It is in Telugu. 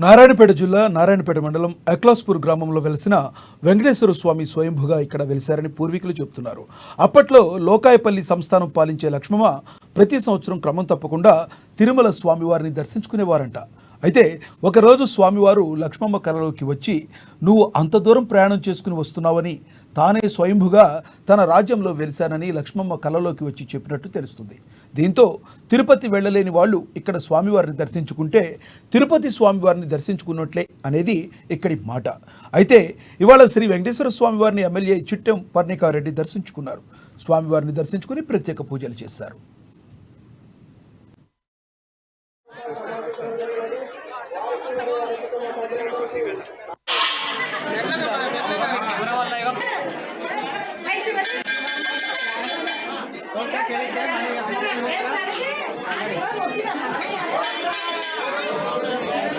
నారాయణపేట జిల్లా నారాయణపేట మండలం అక్లాస్పూర్ గ్రామంలో వెలిసిన వెంకటేశ్వర స్వామి స్వయంభుగా ఇక్కడ వెలిశారని పూర్వీకులు చెబుతున్నారు. అప్పట్లో లోకాయపల్లి సంస్థానం పాలించే లక్ష్మమ్మ ప్రతి సంవత్సరం క్రమం తప్పకుండా తిరుమల స్వామివారిని దర్శించుకునేవారంట. అయితే ఒకరోజు స్వామివారు లక్ష్మమ్మ కలలోకి వచ్చి, నువ్వు అంత దూరం ప్రయాణం చేసుకుని వస్తున్నావని, తానే స్వయంభుగా తన రాజ్యంలో వెలిశానని లక్ష్మమ్మ కలలోకి వచ్చి చెప్పినట్టు తెలుస్తుంది. దీంతో తిరుపతి వెళ్ళలేని వాళ్ళు ఇక్కడ స్వామివారిని దర్శించుకుంటే తిరుపతి స్వామివారిని దర్శించుకున్నట్లే అనేది ఇక్కడి మాట. అయితే ఇవాళ శ్రీ వెంకటేశ్వర స్వామివారిని ఎమ్మెల్యే చిట్టెం పర్ణికారెడ్డి దర్శించుకున్నారు. స్వామివారిని దర్శించుకుని ప్రత్యేక పూజలు చేశారు.